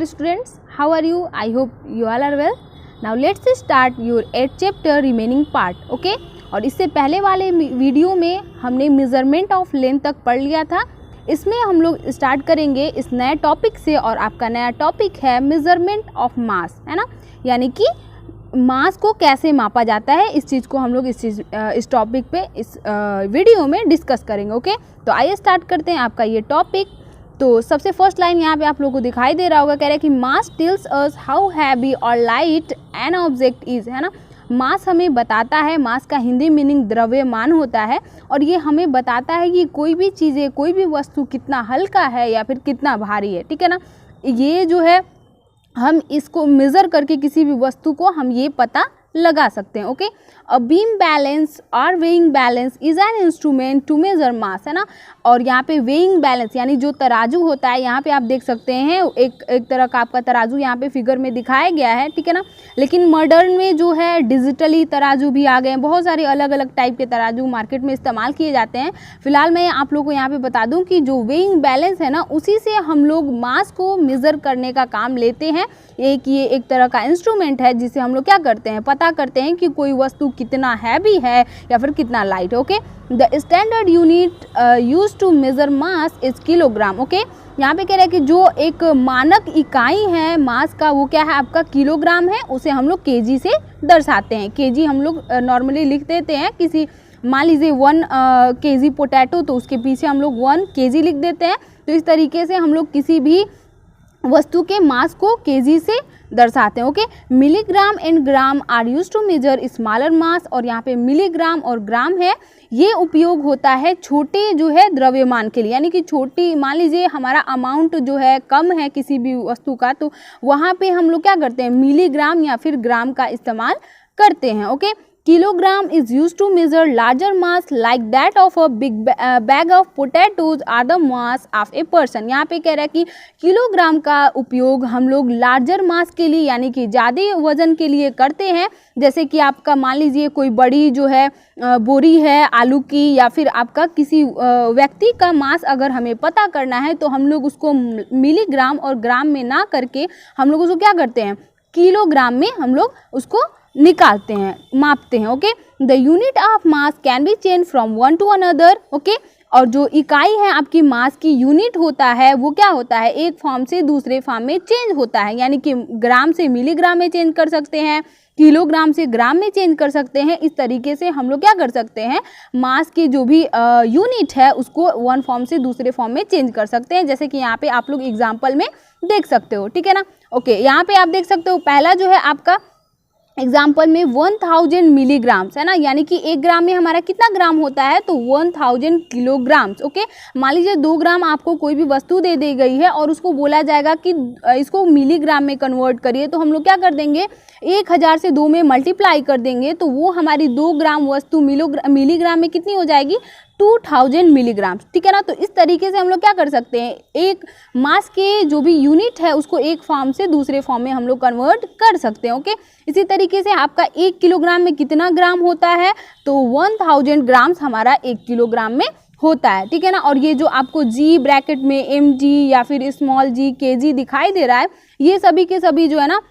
Dear students, how are you? I hope you all are well. Now let's start your 8th chapter remaining part. Okay? और इससे पहले वाले video में हमने measurement of length तक पढ़ लिया था. इसमें हम लोग स्टार्ट करेंगे इस नए टॉपिक से और आपका नया टॉपिक है मेजरमेंट ऑफ मास, है ना. यानी कि मास को कैसे मापा जाता है, इस चीज़ को हम लोग इस टॉपिक पे इस वीडियो में डिस्कस करेंगे. ओके, तो आइए स्टार्ट करते हैं आपका ये टॉपिक. तो सबसे फर्स्ट लाइन यहाँ पे आप लोगों को दिखाई दे रहा होगा, कह रहा है कि मास टेल्स अस हाउ हैवी और लाइट एन ऑब्जेक्ट इज, है ना. मास हमें बताता है, मास का हिंदी मीनिंग द्रव्यमान होता है और ये हमें बताता है कि कोई भी चीज़ें, कोई भी वस्तु कितना हल्का है या फिर कितना भारी है. ठीक है ना. ये जो है हम इसको मेज़र करके किसी भी वस्तु को हम ये पता लगा सकते हैं. ओके, अ बीम बैलेंस और weighing balance is an instrument to measure mass, है ना. और यहाँ पे वेइंग बैलेंस यानी जो तराजू होता है, यहाँ पे आप देख सकते हैं एक तरह का आपका तराजू यहाँ पे फिगर में दिखाया गया है. ठीक है ना. लेकिन मॉडर्न में जो है डिजिटली तराजू भी आ गए हैं, बहुत सारे अलग अलग टाइप के तराजू मार्केट में इस्तेमाल किए जाते हैं. फिलहाल मैं आप लोग को यहाँ पे बता दूँ कि जो वेइंग बैलेंस है ना, उसी से हम लोग मास को मेज़र करने का काम लेते हैं. ये एक तरह का इंस्ट्रूमेंट है जिसे हम लोग क्या करते हैं, पता करते हैं कि कोई वस्तु कितना हैवी है या फिर कितना लाइट है. Okay, the standard unit used to measure mass is kilogram. Okay, यहाँ पे कह रहा है कि जो एक मानक इकाई है मास का, वो क्या है आपका किलोग्राम है. उसे हम लोग केजी से दर्शाते हैं. केजी हम लोग नॉर्मली लिख देते हैं. किसी मान लीजिए 1 केजी पोटैटो, तो उसके पीछे हम लोग 1 केजी लिख देते हैं. तो इस तरीके से हम लोग किसी भी वस्तु के मास को केजी से दर्शाते हैं. Okay, milligram and gram are use to measure smaller mass. और यहाँ पे मिलीग्राम और ग्राम है, ये उपयोग होता है छोटे जो है द्रव्यमान के लिए. यानी कि छोटी, मान लीजिए हमारा अमाउंट जो है कम है किसी भी वस्तु का, तो वहाँ पे हम लोग क्या करते हैं, मिलीग्राम या फिर ग्राम का इस्तेमाल करते हैं. Okay, kilogram is use to measure larger mass like that of a big bag of potatoes or the mass of a person. यहाँ पे कह रहा है कि किलोग्राम का उपयोग हम लोग लार्जर मास के लिए यानी कि ज़्यादा वजन के लिए करते हैं. जैसे कि आपका मान लीजिए कोई बड़ी जो है बोरी है आलू की, या फिर आपका किसी व्यक्ति का मास अगर हमें पता करना है तो हम लोग उसको मिलीग्राम और ग्राम में ना करके हम लोग उसको क्या करते हैं, किलोग्राम में हम लोग उसको निकालते हैं, मापते हैं. Okay, the unit of mass can be change from one two another. Okay, और जो इकाई है आपकी मास की यूनिट होता है, वो क्या होता है, एक फॉर्म से दूसरे फॉर्म में चेंज होता है. यानी कि ग्राम से मिलीग्राम में चेंज कर सकते हैं, किलोग्राम से ग्राम में चेंज कर सकते हैं. इस तरीके से हम लोग क्या कर सकते हैं, मास की जो भी यूनिट है उसको वन फॉर्म से दूसरे फॉर्म में चेंज कर सकते हैं. जैसे कि यहाँ पे आप लोग एग्जाम्पल में देख सकते हो. ठीक है ना. ओके, यहाँ पे आप देख सकते हो पहला जो है आपका एग्जाम्पल में 1000 मिलीग्राम्स, है ना. यानी कि 1 ग्राम में हमारा कितना ग्राम होता है, तो 1000 किलोग्राम्स. ओके, मान लीजिए 2 ग्राम आपको कोई भी वस्तु दे दी गई है और उसको बोला जाएगा कि इसको मिलीग्राम में कन्वर्ट करिए, तो हम लोग क्या कर देंगे, 1000 से 2 में मल्टीप्लाई कर देंगे, तो वो हमारी 2 ग्राम वस्तु मिलीग्राम में कितनी हो जाएगी, 2000 मिलीग्राम. ठीक है ना. तो इस तरीके से हम लोग क्या कर सकते हैं, एक मास के जो भी यूनिट है उसको एक फॉर्म से दूसरे फॉर्म में हम लोग कन्वर्ट कर सकते हैं. ओके, इसी तरीके से आपका 1 किलोग्राम में कितना ग्राम होता है, तो 1000 ग्राम्स हमारा 1 किलोग्राम में होता है. ठीक है ना. और ये जो आपको जी ब्रैकेट में mg या फिर स्मॉल g kg दिखाई दे रहा है, ये सभी के सभी जो है ना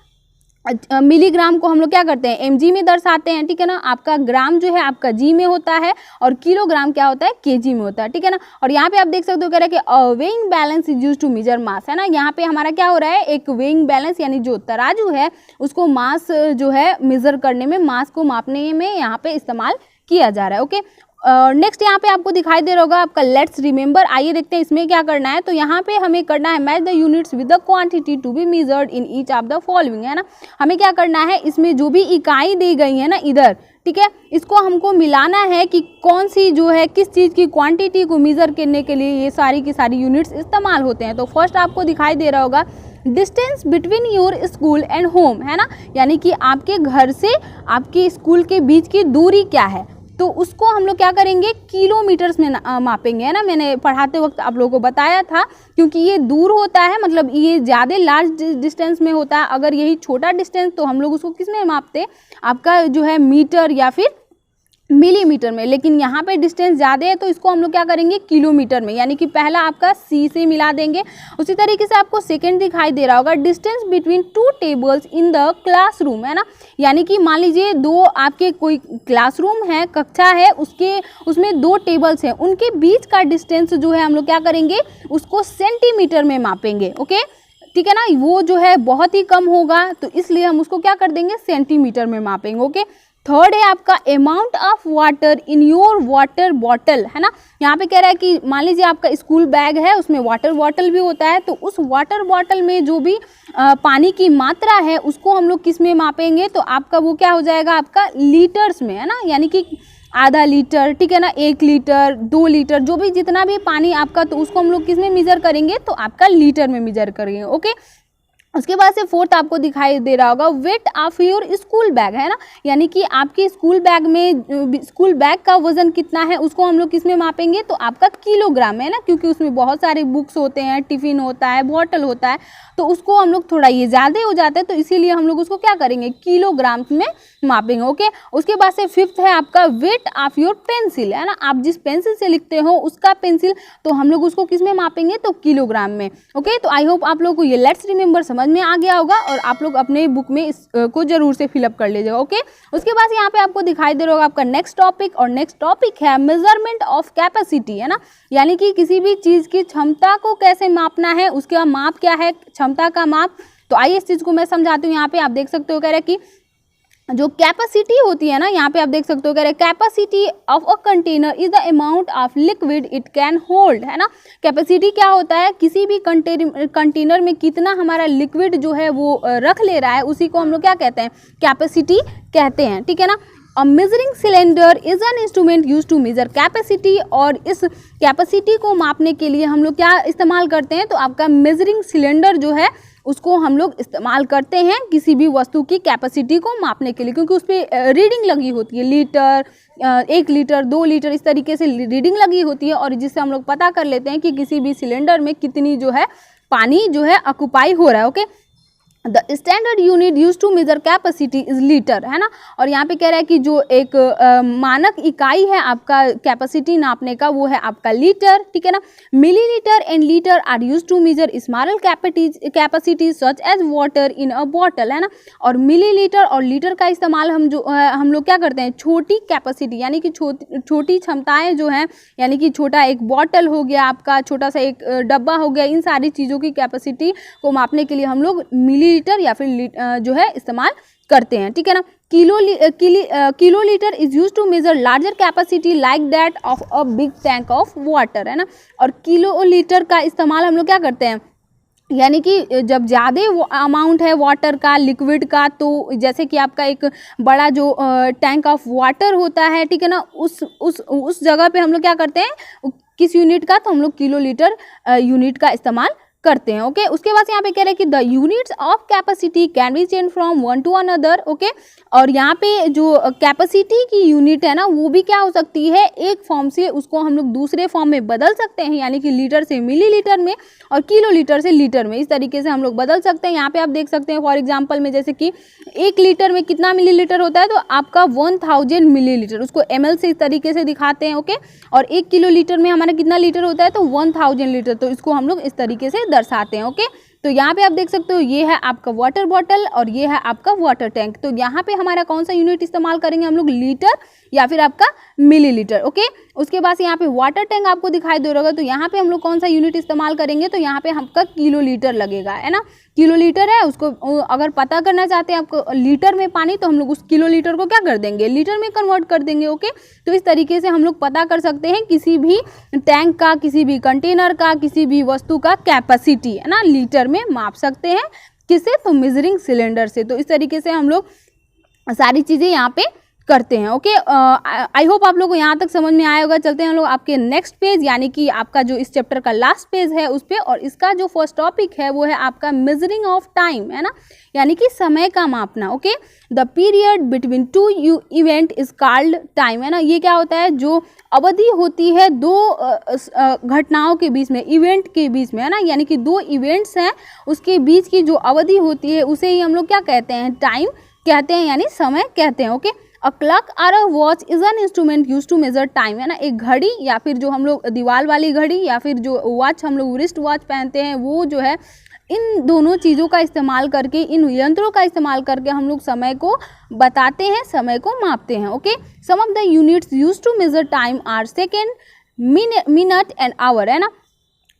मिलीग्राम को हम लोग क्या करते हैं, mg में दर्शाते हैं. ठीक है ना. आपका ग्राम जो है आपका g में होता है और किलोग्राम क्या होता है, kg में होता है. ठीक है ना. और यहाँ पे आप देख सकते हो कह रहा है कि weighing balance is use to measure mass, है ना. यहाँ पे हमारा क्या हो रहा है, एक वेइंग बैलेंस यानी जो तराजू है उसको मास जो है मेजर करने में, मास को मापने में यहाँ पे इस्तेमाल किया जा रहा है. ओके, नेक्स्ट यहाँ पे आपको दिखाई दे रहा होगा आपका लेट्स रिमेंबर. आइए देखते हैं इसमें क्या करना है. तो यहाँ पे हमें करना है match the units with the quantity to be measured in each of the following, है ना. हमें क्या करना है, इसमें जो भी इकाई दी गई है ना इधर, ठीक है, इसको हमको मिलाना है कि कौन सी जो है किस चीज़ की क्वांटिटी को मेजर करने के लिए ये सारी की सारी यूनिट्स इस्तेमाल होते हैं. तो फर्स्ट आपको दिखाई दे रहा होगा distance between your school and home, है ना. यानी कि आपके घर से आपके स्कूल के बीच की दूरी क्या है, तो उसको हम लोग क्या करेंगे, किलोमीटर्स में मापेंगे, है ना. मैंने पढ़ाते वक्त आप लोगों को बताया था, क्योंकि ये दूर होता है, मतलब ये ज़्यादा लार्ज डिस्टेंस में होता है. अगर यही छोटा डिस्टेंस तो हम लोग उसको किस में मापते, आपका जो है मीटर या फिर मिलीमीटर में, लेकिन यहाँ पे डिस्टेंस ज़्यादा है तो इसको हम लोग क्या करेंगे किलोमीटर में, यानी कि पहला आपका सी से मिला देंगे। उसी तरीके से आपको सेकंड दिखाई दे रहा होगा, distance between two tables in the classroom, है ना, यानी कि मान लीजिए दो आपके कोई क्लासरूम है, कक्षा है, उसमें दो टेबल्स हैं, उनके बीच का डिस्टेंस जो है हम लोग क्या करेंगे उसको सेंटीमीटर में मापेंगे। ओके, ठीक है ना, वो जो है बहुत ही कम होगा तो इसलिए हम उसको क्या कर देंगे सेंटीमीटर में मापेंगे। ओके, थर्ड है आपका amount of water in your water bottle, है ना, यहाँ पे कह रहा है कि मान लीजिए आपका स्कूल बैग है, उसमें वाटर बॉटल भी होता है, तो उस वाटर बॉटल में जो भी पानी की मात्रा है उसको हम लोग किस में मापेंगे, तो आपका वो क्या हो जाएगा आपका लीटर्स में, है ना, यानी कि आधा लीटर, ठीक है ना, 1 लीटर, 2 लीटर, जो भी जितना भी पानी आपका, तो उसको हम लोग किस में मेजर करेंगे, तो आपका लीटर में मेजर करेंगे। ओके, उसके बाद से फोर्थ आपको दिखाई दे रहा होगा weight of your school bag, है ना, यानी कि आपके स्कूल बैग में स्कूल बैग का वजन कितना है उसको हम लोग किस में मापेंगे, तो आपका किलोग्राम में, है ना, क्योंकि उसमें बहुत सारे बुक्स होते हैं, टिफिन होता है, बॉटल होता है, तो उसको हम लोग थोड़ा ये ज़्यादा हो जाता है, तो इसीलिए हम लोग उसको क्या करेंगे किलोग्राम में मापेंगे। ओके, उसके बाद से फिफ्थ है आपका वेट ऑफ योर पेंसिल, है ना, आप जिस पेंसिल से लिखते हो उसका पेंसिल, तो हम लोग उसको किस में मापेंगे, तो किलोग्राम में। ओके, तो आई होप आप लोग को ये लेट्स रिमेंबर समझ में आ गया होगा और आप लोग अपने बुक में इसको जरूर से फिलअप कर लीजिएगा। ओके, उसके बाद यहाँ पे आपको दिखाई दे रहा होगा आपका नेक्स्ट टॉपिक, और नेक्स्ट टॉपिक है मेजरमेंट ऑफ कैपेसिटी, है ना, यानी कि किसी भी चीज़ की क्षमता को कैसे मापना है, उसका माप क्या है, क्षमता का माप। तो आइए इस चीज़ को मैं समझाती हूँ। यहाँ पे आप देख सकते हो कह रहे हैं कि जो कैपेसिटी होती है ना, यहाँ पे आप देख सकते हो कह रहे capacity of a container is the amount of liquid it can hold, है ना, कैपेसिटी क्या होता है, किसी भी कंटेनर में कितना हमारा लिक्विड जो है वो रख ले रहा है, उसी को हम लोग क्या कहते हैं कैपेसिटी कहते हैं, ठीक है ना। A measuring cylinder is an instrument used to measure capacity, और इस कैपेसिटी को मापने के लिए हम लोग क्या इस्तेमाल करते हैं, तो आपका मेजरिंग सिलेंडर जो है उसको हम लोग इस्तेमाल करते हैं किसी भी वस्तु की कैपेसिटी को मापने के लिए, क्योंकि उस पर रीडिंग लगी होती है, लीटर, 1 लीटर, 2 लीटर, इस तरीके से रीडिंग लगी होती है, और जिससे हम लोग पता कर लेते हैं कि किसी भी सिलेंडर में कितनी जो है पानी जो है ऑक्यूपाई हो रहा है। Okay, the standard unit use to measure capacity is litre, है ना, और यहाँ पे कह रहा है कि जो एक मानक इकाई है आपका कैपेसिटी नापने का वो है आपका लीटर, ठीक है ना। Millilitre and litre are use to measure small capacity such as water in a bottle, है ना, और मिलीलीटर और लीटर का इस्तेमाल हम लोग क्या करते हैं छोटी कैपेसिटी, यानी कि छोटी क्षमताएं जो हैं, यानी कि छोटा एक बॉटल हो गया आपका, छोटा सा एक डब्बा हो गया, इन सारी चीज़ों की कैपेसिटी को मापने के लिए हम लोग मिलीलीटर या फिर जो है इस्तेमाल करते हैं, ठीक है ना। Kilolitre is use to measure larger capacity like that of a big tank of water, है ना, और किलोलीटर का इस्तेमाल हम लोग क्या करते हैं, यानी कि जब ज़्यादा अमाउंट है वाटर का, लिक्विड का, तो जैसे कि आपका एक बड़ा जो टैंक ऑफ वाटर होता है, ठीक है ना, उस जगह पे हम लोग क्या करते हैं किस यूनिट का, तो हम लोग किलोलीटर यूनिट का इस्तेमाल करते हैं। ओके, उसके बाद यहाँ पे कह रहे हैं कि the units of capacity can be change from one two another. Okay, और यहाँ पे जो कैपेसिटी की यूनिट है ना वो भी क्या हो सकती है, एक फॉर्म से उसको हम लोग दूसरे फॉर्म में बदल सकते हैं, यानी कि लीटर से मिलीलीटर में और किलोलीटर से लीटर में, इस तरीके से हम लोग बदल सकते हैं। यहाँ पे आप देख सकते हैं फॉर एग्जाम्पल में, जैसे कि 1 लीटर में कितना मिलीलीटर होता है, तो आपका 1000 मिलीलीटर, उसको ml से इस तरीके से दिखाते हैं। ओके, और 1 किलोलीटर में हमारा कितना लीटर होता है, तो 1000 लीटर, तो इसको हम लोग इस तरीके से दर्शाते हैं। ओके, तो यहाँ पे आप देख सकते हो ये है आपका वाटर बॉटल और ये है आपका वाटर टैंक। तो यहाँ पे हमारा कौन सा यूनिट इस्तेमाल करेंगे हम लोग, लीटर या फिर आपका मिलीलीटर। ओके, उसके बाद यहाँ पे वाटर टैंक आपको दिखाई दे रहा होगा, तो यहाँ पे हम लोग कौन सा यूनिट इस्तेमाल करेंगे, तो यहाँ पे हमका किलोलीटर लगेगा, है ना, किलोलीटर है। उसको अगर पता करना चाहते हैं आपको लीटर में पानी, तो हम लोग उस किलोलीटर को क्या कर देंगे, लीटर में कन्वर्ट कर देंगे। ओके, तो इस तरीके से हम लोग पता कर सकते हैं किसी भी टैंक का, किसी भी कंटेनर का, किसी भी वस्तु का कैपेसिटी, है ना, लीटर में माप सकते हैं। किससे, तो मेजरिंग सिलेंडर से। तो इस तरीके से हम लोग सारी चीज़ें यहाँ पे करते हैं। ओके, आई होप आप लोग को यहाँ तक समझ में आया होगा। चलते हैं हम लोग आपके नेक्स्ट पेज, यानी कि आपका जो इस चैप्टर का लास्ट पेज है उस पे, और इसका जो फर्स्ट टॉपिक है वो है आपका मेजरिंग ऑफ टाइम, है ना, यानी कि समय का मापना। Okay, the period between two event is called time, है ना, ये क्या होता है, जो अवधि होती है दो घटनाओं के बीच में, इवेंट के बीच में, है ना, यानी कि 2 इवेंट्स हैं उसके बीच की जो अवधि होती है उसे ही हम लोग क्या कहते हैं, टाइम कहते हैं, यानी समय कहते हैं। ओके, अ क्लॉक और a watch is an instrument use to measure time, है ना। एक घड़ी या फिर जो हम लोग दीवार वाली घड़ी या फिर जो वॉच हम लोग रिस्ट वॉच पहनते हैं, वो जो है इन दोनों चीज़ों का इस्तेमाल करके, इन यंत्रों का इस्तेमाल करके हम लोग समय को बताते हैं, समय को मापते हैं। Okay, some of the units use to measure time are second, minute and hour, है ना।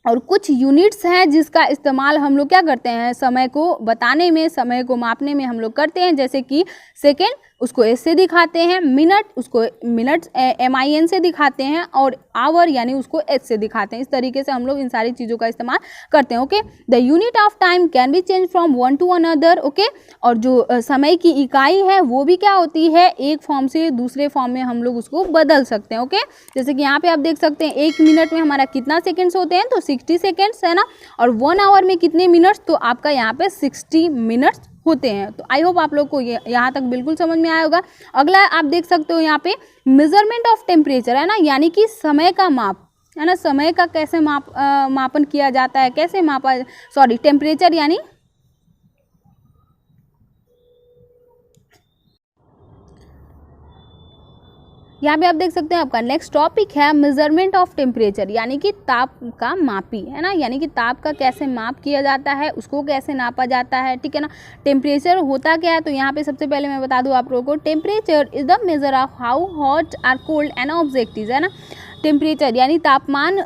और कुछ यूनिट्स हैं जिसका इस्तेमाल हम लोग क्या करते हैं, समय को बताने में, समय को मापने में हम लोग करते हैं। जैसे कि सेकेंड उसको एस से दिखाते हैं, मिनट उसको मिनट MIN से दिखाते हैं, और आवर यानी उसको एच से दिखाते हैं। इस तरीके से हम लोग इन सारी चीज़ों का इस्तेमाल करते हैं। Okay, the unit of time can be change from one two another. Okay, और जो समय की इकाई है वो भी क्या होती है, एक फॉर्म से दूसरे फॉर्म में हम लोग उसको बदल सकते हैं। ओके, जैसे कि यहाँ पे आप देख सकते हैं 1 मिनट में हमारा कितना सेकेंड्स होते हैं, तो 60 सेकेंड्स, है ना। और 1 आवर में कितने मिनट्स, तो आपका यहाँ पे 60 मिनट्स होते हैं। तो आई होप आप लोग को ये यहाँ तक बिल्कुल समझ में आया होगा। अगला आप देख सकते हो यहाँ पे मेजरमेंट ऑफ टेम्परेचर, है ना, यानी कि समय का माप, है ना। समय का कैसे मापन किया जाता है, कैसे मापा, सॉरी टेम्परेचर यानी यहाँ पे आप देख सकते हैं आपका नेक्स्ट टॉपिक है मेजरमेंट ऑफ टेम्परेचर, यानी कि ताप का मापी, है ना। यानी कि ताप का कैसे माप किया जाता है, उसको कैसे नापा जाता है, ठीक है ना। टेम्परेचर होता क्या है, तो यहाँ पे सबसे पहले मैं बता दूँ आप लोगों को, temperature is the measure of how hot or cold an object is, है ना। टेम्परेचर यानी तापमान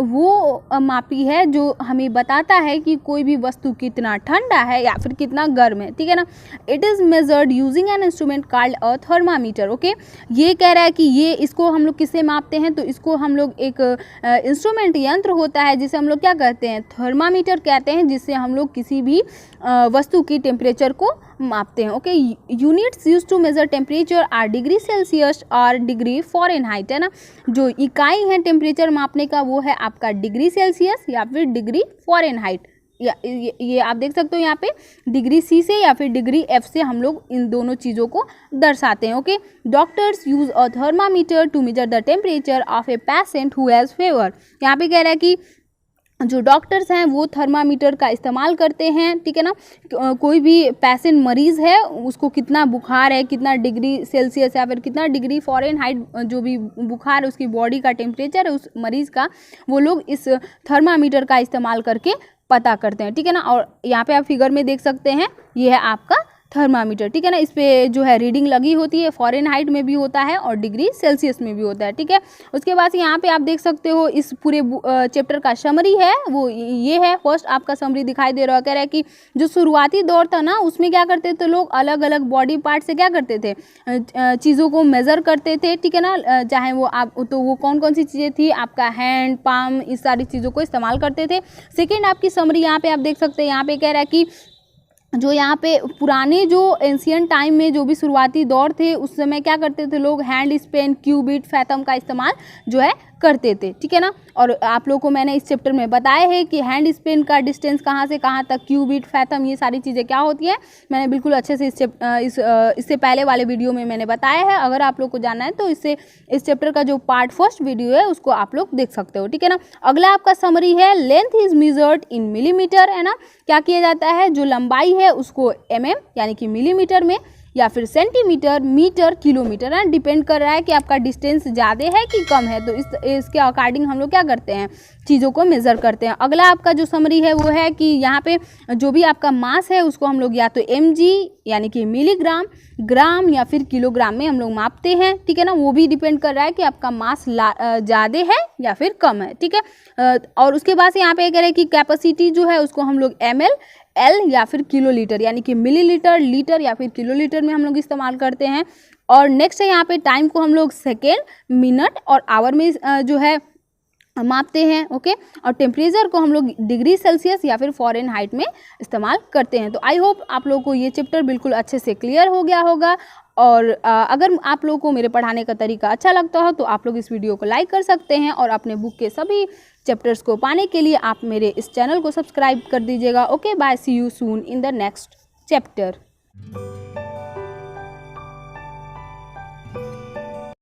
वो मापी है जो हमें बताता है कि कोई भी वस्तु कितना ठंडा है या फिर कितना गर्म है, ठीक है ना। It is measured using an instrument called a thermometer. Okay, ये कह रहा है कि ये इसको हम लोग किससे मापते हैं, तो इसको हम लोग एक इंस्ट्रूमेंट यंत्र होता है जिसे हम लोग क्या कहते हैं, थर्मामीटर कहते हैं, जिससे हम लोग किसी भी वस्तु की टेम्परेचर को मापते हैं। Okay, units use to measure temperature are degree Celsius और डिग्री फॉरेनहाइट, है ना। जो इकाई है टेम्परेचर मापने का वो है आपका डिग्री सेल्सियस या फिर डिग्री फॉरेनहाइट। या ये आप देख सकते हो यहाँ पे डिग्री C से या फिर डिग्री F से हम लोग इन दोनों चीज़ों को दर्शाते हैं। Okay, doctors use a thermometer to measure the temperature of a patient who has fever. यहाँ पे कह रहा है कि जो डॉक्टर्स हैं वो थर्मामीटर का इस्तेमाल करते हैं, ठीक है ना। कोई भी पेशेंट मरीज़ है उसको कितना बुखार है, कितना डिग्री सेल्सियस या फिर कितना डिग्री फॉरेनहाइट जो भी बुखार है, उसकी बॉडी का टेम्परेचर है उस मरीज़ का, वो लोग इस थर्मामीटर का इस्तेमाल करके पता करते हैं, ठीक है ना। और यहाँ पे आप फिगर में देख सकते हैं ये है आपका थर्मामीटर, ठीक है ना। इस पे जो है रीडिंग लगी होती है, फॉरेनहाइट में भी होता है और डिग्री सेल्सियस में भी होता है, ठीक है। उसके बाद यहाँ पे आप देख सकते हो इस पूरे चैप्टर का समरी है, वो ये है। फर्स्ट आपका समरी दिखाई दे रहा है, कह रहा है कि जो शुरुआती दौर था ना उसमें क्या करते थे लोग, अलग अलग बॉडी पार्ट से क्या करते थे, चीज़ों को मेज़र करते थे, ठीक है ना। चाहे वो आप तो वो कौन कौन सी चीज़ें थी, आपका हैंड, पाम, इस सारी चीज़ों को इस्तेमाल करते थे। सेकेंड आपकी समरी यहाँ पे आप देख सकते हैं, यहाँ पे कह रहा है कि जो यहाँ पे पुराने जो एंशियंट टाइम में जो भी शुरुआती दौर थे उस समय क्या करते थे लोग, हैंड स्पेन, क्यूबिट, फैथम का इस्तेमाल जो है करते थे, ठीक है ना। और आप लोगों को मैंने इस चैप्टर में बताया है कि हैंड स्पेन का डिस्टेंस कहाँ से कहाँ तक, क्यूबिट, फैथम, ये सारी चीज़ें क्या होती हैं, मैंने बिल्कुल अच्छे से इससे पहले वाले वीडियो में मैंने बताया है। अगर आप लोग को जानना है तो इस चैप्टर का जो पार्ट फर्स्ट वीडियो है उसको आप लोग देख सकते हो, ठीक है ना। अगला आपका समरी है, length is measured in millimetre, है ना। क्या किया जाता है, जो लंबाई है उसको mm यानी कि मिलीमीटर में या फिर सेंटीमीटर, मीटर, किलोमीटर, है, डिपेंड कर रहा है कि आपका डिस्टेंस ज़्यादा है कि कम है, तो इसके अकॉर्डिंग हम लोग क्या करते हैं, चीज़ों को मेज़र करते हैं। अगला आपका जो समरी है वो है कि यहाँ पे जो भी आपका मास है उसको हम लोग या तो mg यानी कि मिलीग्राम, ग्राम या फिर किलोग्राम में हम लोग मापते हैं, ठीक है ना। वो भी डिपेंड कर रहा है कि आपका मास ज़्यादा है या फिर कम है, ठीक है। और उसके बाद से यहाँ पे कह रहे हैं कि कैपेसिटी जो है उसको हम लोग ml, एल या फिर किलोलीटर यानी कि मिलीलीटर, लीटर या फिर किलोलीटर में हम लोग इस्तेमाल करते हैं। और नेक्स्ट है यहाँ पे टाइम को हम लोग सेकेंड, मिनट और आवर में जो है मापते हैं। ओके, और टेम्परेचर को हम लोग डिग्री सेल्सियस या फिर फॉरेनहाइट में इस्तेमाल करते हैं। तो आई होप आप लोगों को ये चैप्टर बिल्कुल अच्छे से क्लियर हो गया होगा। और अगर आप लोगों को मेरे पढ़ाने का तरीका अच्छा लगता हो तो आप लोग इस वीडियो को लाइक कर सकते हैं और अपने बुक के सभी चैप्टर्स को पाने के लिए आप मेरे इस चैनल को सब्सक्राइब कर दीजिएगा। Okay, bye, see you soon in the next chapter.